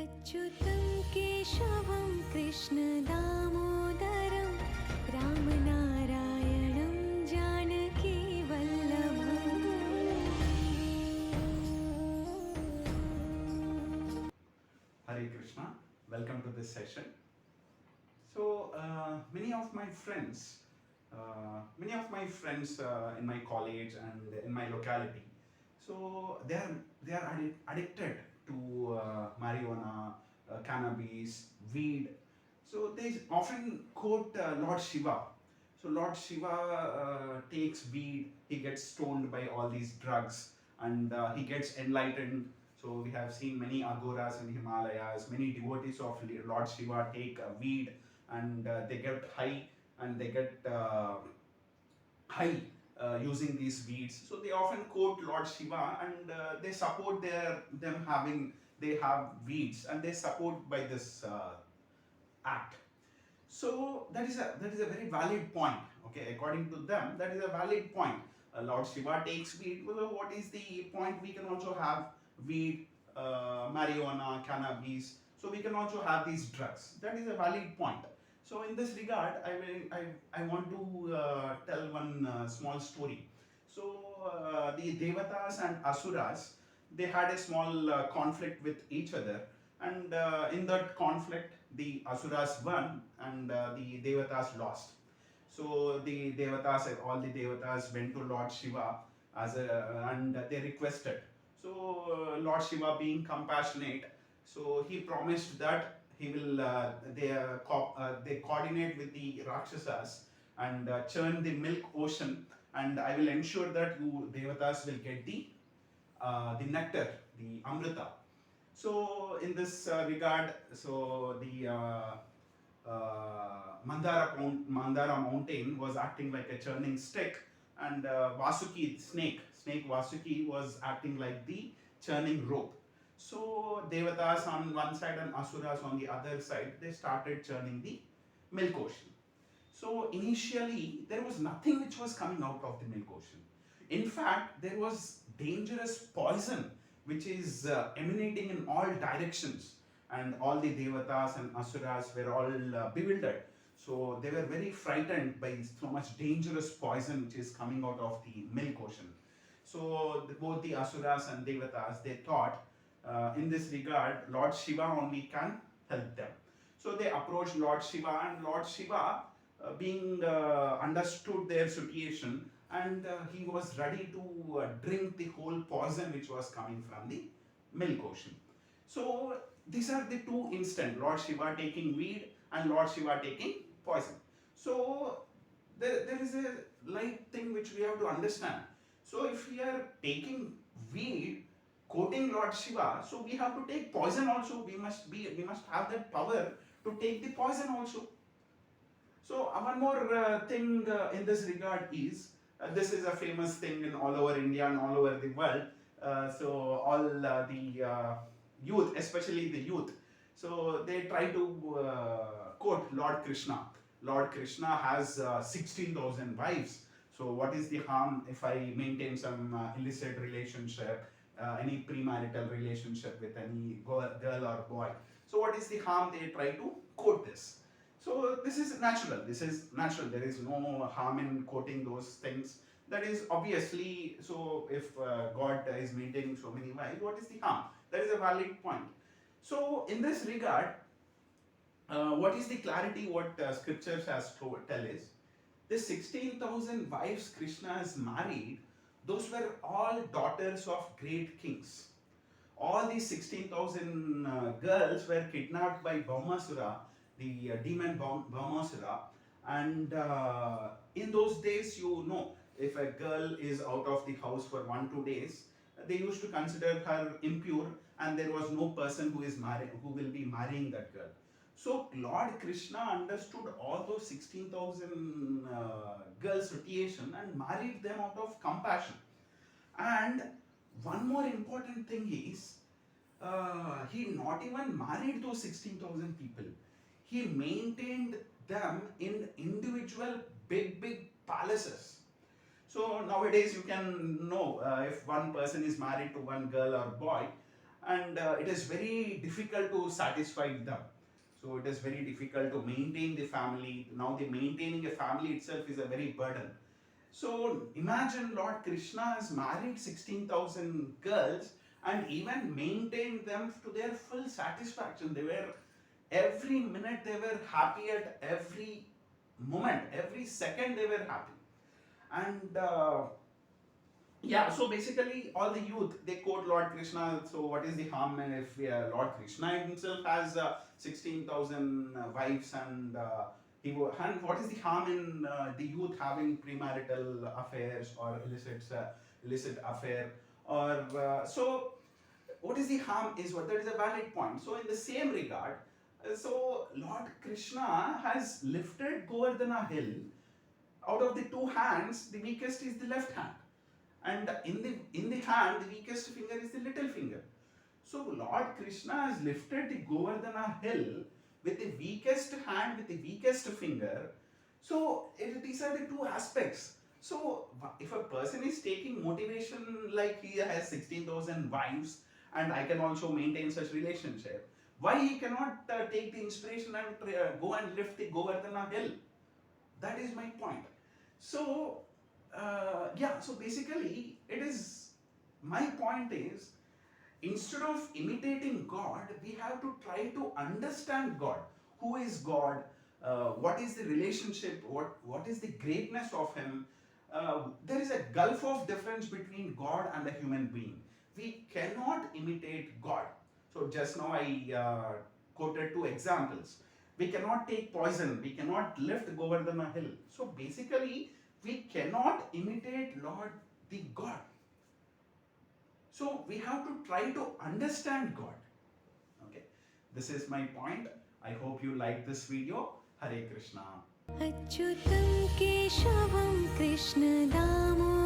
अच्युतं केशवं कृष्णदामोदरं रामनारायणं जानकीवल्लभम्. Hare Krishna, welcome to this session. So many of my friends in my college and in my locality, so they are addicted to marijuana, cannabis, weed. So they often quote Lord Shiva. So Lord Shiva takes weed, he gets stoned by all these drugs, and he gets enlightened. So we have seen many agoras in Himalayas, many devotees of Lord Shiva take weed, and they get high, and they get high using these weeds. So they often quote Lord Shiva, and they support they have weeds, and they support by this act. So that is a very valid point. Okay, according to them, that is a valid point. Lord Shiva takes weed. Well, what is the point? We can also have weed, marijuana, cannabis. So we can also have these drugs. That is a valid point. So in this regard, I want to tell one small story. So the Devatas and Asuras, they had a small conflict with each other, and in that conflict the Asuras won, and the Devatas lost. So all the Devatas went to Lord Shiva and they requested. So Lord Shiva, being compassionate, so he promised that he will they coordinate with the Rakshasas and churn the milk ocean, and I will ensure that you Devatas will get the nectar, the Amrita. So in this regard, so the Mandara mountain was acting like a churning stick, and snake Vasuki was acting like the churning rope. So Devatas on one side and Asuras on the other side, they started churning the milk ocean. So initially there was nothing which was coming out of the milk ocean. In fact, there was dangerous poison which is emanating in all directions, and all the Devatas and Asuras were all bewildered. So they were very frightened by so much dangerous poison which is coming out of the milk ocean. So both the Asuras and Devatas, they thought in this regard Lord Shiva only can help them. So they approached Lord Shiva, and Lord Shiva, being understood their situation, and he was ready to drink the whole poison which was coming from the milk ocean. So these are the two instances: Lord Shiva taking weed and Lord Shiva taking poison. So there is a light thing which we have to understand. So if we are taking weed, quoting Lord Shiva, so we have to take poison also. We must have that power to take the poison also. So one more thing in this regard is, this is a famous thing in all over India and all over the world. So all the youth, especially the youth, so they try to quote Lord Krishna. Lord Krishna has 16,000 wives. So what is the harm if I maintain some illicit relationship, any premarital relationship with any girl or boy? So what is the harm? They try to quote this. So this is natural. This is natural. There is no harm in quoting those things. That is obviously so. If God is maintaining so many wives, what is the harm? That is a valid point. So in this regard, what is the clarity? What scriptures has to tell is, the 16,000 wives Krishna has married, those were all daughters of great kings. All these 16,000 girls were kidnapped by Bhaumasura, the demon Bhaumasura, and in those days, if a girl is out of the house for 1-2 days, they used to consider her impure, and there was no person who will be marrying that girl. So Lord Krishna understood all those 16,000 girls' situation and married them out of compassion. And one more important thing is, he not even married those 16,000 people. He maintained them in individual big palaces. So nowadays you can know if one person is married to one girl or boy, and it is very difficult to satisfy them. So it is very difficult to maintain the family. Now, the maintaining a family itself is a very burden. So imagine Lord Krishna has married 16,000 girls and even maintained them to their full satisfaction. They were, every minute they were happy, at every moment, every second they were happy. And yeah, so basically all the youth, they quote Lord Krishna. So what is the harm if Lord Krishna himself has 16,000 wives, and and what is the harm in the youth having premarital affairs or illicit affair, or so what is the harm is what, that is a valid point. So in the same regard, so Lord Krishna has lifted Govardhana hill. Out of the two hands, the weakest is the left hand, and in the hand, the weakest finger is the little finger. So Lord Krishna has lifted the Govardhana hill with the weakest hand, with the weakest finger. So these are the two aspects. So if a person is taking motivation like he has 16,000 wives and I can also maintain such relationship, why he cannot take the inspiration and go and lift the Govardhana hill? That is my point. So yeah, so basically it is, my point is, instead of imitating God, we have to try to understand God. Who is God? What is the relationship? What is the greatness of Him? There is a gulf of difference between God and a human being. We cannot imitate God. So just now I quoted two examples. We cannot take poison. We cannot lift Govardhana hill. So basically, we cannot imitate Lord the God. So we have to try to understand God. Okay, this is my point. I hope you like this video. Hare Krishna. अच्युतं केशवं कृष्णदामो